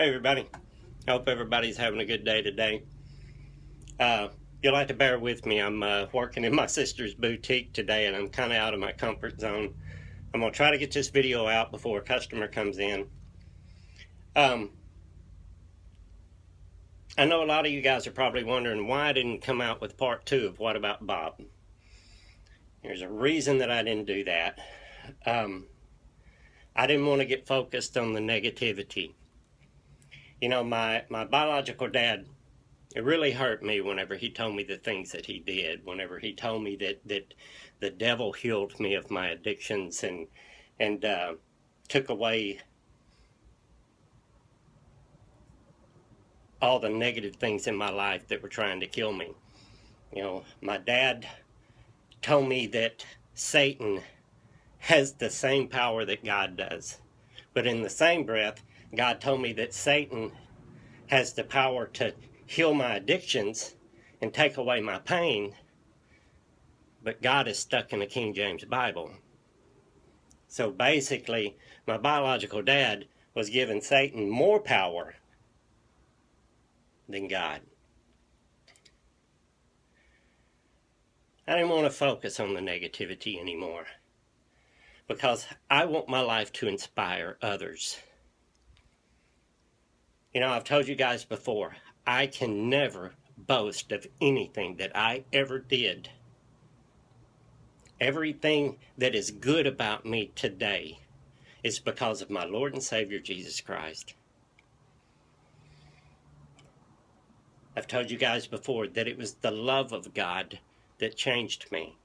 Hey everybody, hope everybody's having a good day today. You'll have to bear with me. I'm working in my sister's boutique today and I'm kind of out of my comfort zone. I'm going to try to get this video out before a customer comes in. I know a lot of you guys are probably wondering why I didn't come out with part 2 of What About Bob? There's a reason that I didn't do that. I didn't want to get focused on the negativity. You know, my biological dad, it really hurt me whenever he told me the things that he did, whenever he told me that the devil healed me of my addictions and took away all the negative things in my life that were trying to kill me. You know, my dad told me that Satan has the same power that God does. But in the same breath, God told me that Satan has the power to heal my addictions and take away my pain, but God is stuck in the King James Bible. So basically, my biological dad was giving Satan more power than God. I didn't want to focus on the negativity anymore because I want my life to inspire others. You know, I've told you guys before, I can never boast of anything that I ever did. Everything that is good about me today is because of my Lord and Savior Jesus Christ. I've told you guys before that it was the love of God that changed me.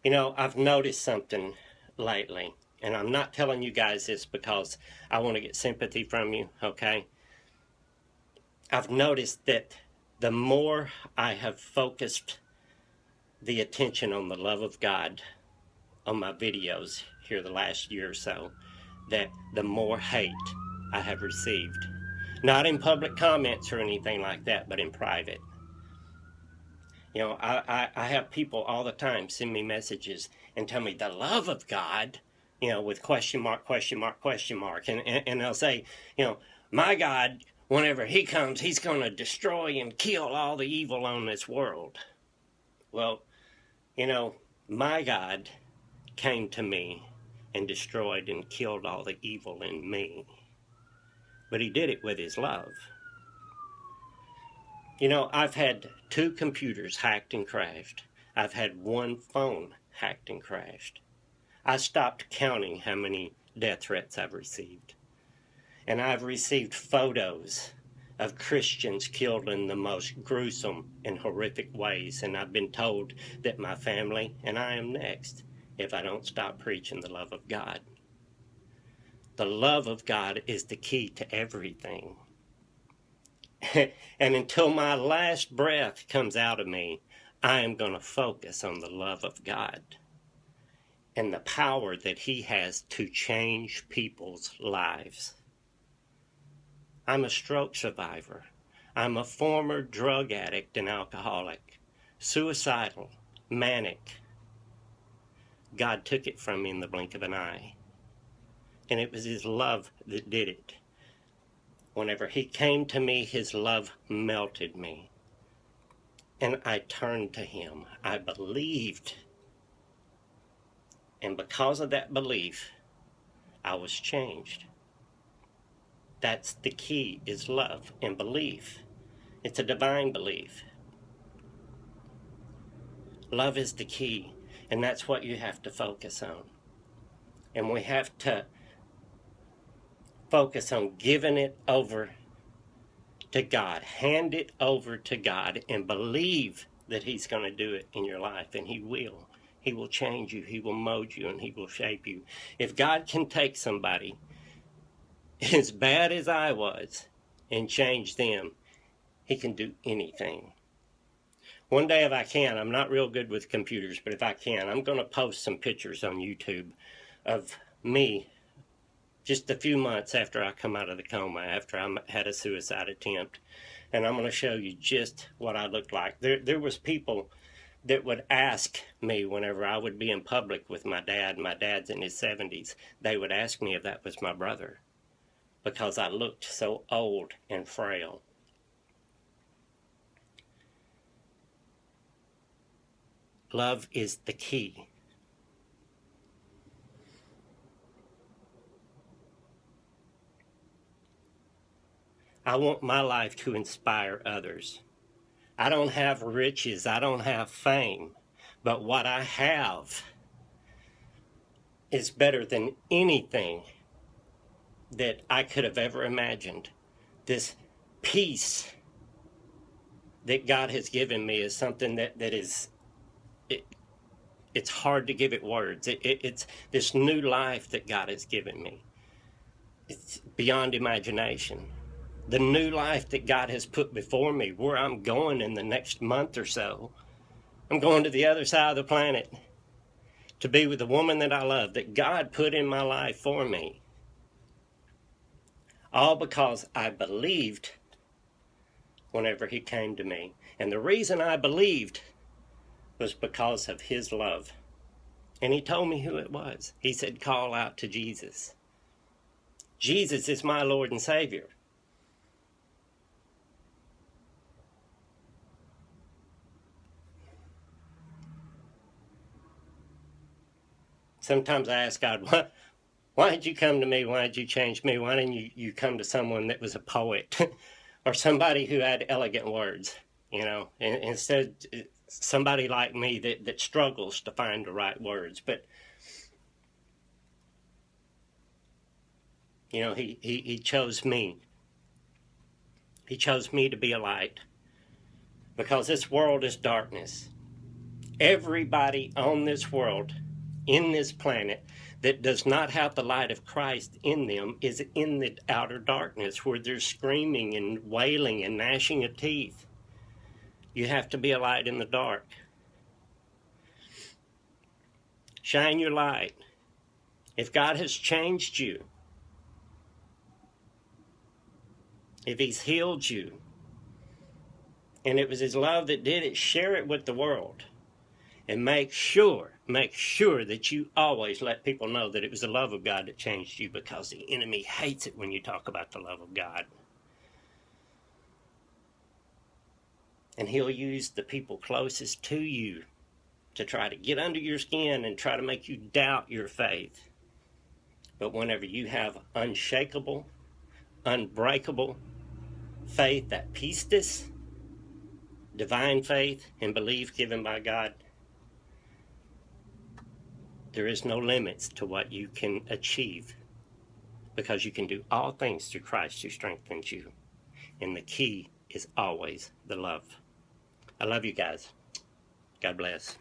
You know, I've noticed something lately, and I'm not telling you guys this because I want to get sympathy from you, okay? I've noticed that the more I have focused the attention on the love of God on my videos here the last year or so, that the more hate I have received. Not in public comments or anything like that, but in private. You know, I have people all the time send me messages and tell me the love of God, you know, with question mark, question mark, question mark. And they'll say, you know, my God, whenever he comes, he's going to destroy and kill all the evil on this world. Well, you know, my God came to me and destroyed and killed all the evil in me. But he did it with his love. You know, I've had 2 computers hacked and crashed. I've had 1 phone hacked and crashed. I stopped counting how many death threats I've received. And I've received photos of Christians killed in the most gruesome and horrific ways. And I've been told that my family and I am next if I don't stop preaching the love of God. The love of God is the key to everything. And until my last breath comes out of me, I am going to focus on the love of God and the power that he has to change people's lives. I'm a stroke survivor. I'm a former drug addict and alcoholic, suicidal, manic. God took it from me in the blink of an eye. And it was his love that did it. Whenever he came to me, his love melted me. And I turned to him. I believed. And because of that belief, I was changed. That's the key, is love and belief. It's a divine belief. Love is the key, and that's what you have to focus on. And we have to focus on giving it over to God. Hand it over to God and believe that he's going to do it in your life, and he will. He will change you, he will mold you, and he will shape you. If God can take somebody as bad as I was and change them, he can do anything. One day if I can, I'm not real good with computers, but if I can, I'm going to post some pictures on YouTube of me just a few months after I come out of the coma, after I had a suicide attempt. And I'm going to show you just what I looked like. There was people that would ask me whenever I would be in public with my dad's in his 70s, they would ask me if that was my brother because I looked so old and frail. Love is the key. I want my life to inspire others. I don't have riches, I don't have fame, but what I have is better than anything that I could have ever imagined. This peace that God has given me is something that is, it's hard to give it words. It's this new life that God has given me. It's beyond imagination. The new life that God has put before me, where I'm going in the next month or so. I'm going to the other side of the planet to be with the woman that I love, that God put in my life for me. All because I believed whenever he came to me. And the reason I believed was because of his love. And he told me who it was. He said, call out to Jesus. Jesus is my Lord and Savior. Sometimes I ask God, why did you come to me? Why did you change me? Why didn't you come to someone that was a poet or somebody who had elegant words, instead somebody like me that struggles to find the right words. But, he chose me. He chose me to be a light because this world is darkness. Everybody on this world, in this planet, that does not have the light of Christ in them is in the outer darkness where they're screaming and wailing and gnashing of teeth. You have to be a light in the dark. Shine your light. If God has changed you, if he's healed you, and it was his love that did it, share it with the world. And make sure that you always let people know that it was the love of God that changed you, because the enemy hates it when you talk about the love of God. And he'll use the people closest to you to try to get under your skin and try to make you doubt your faith. But whenever you have unshakable, unbreakable faith, that pistis, divine faith and belief given by God, there is no limits to what you can achieve, because you can do all things through Christ who strengthens you. And the key is always the love. I love you guys. God bless.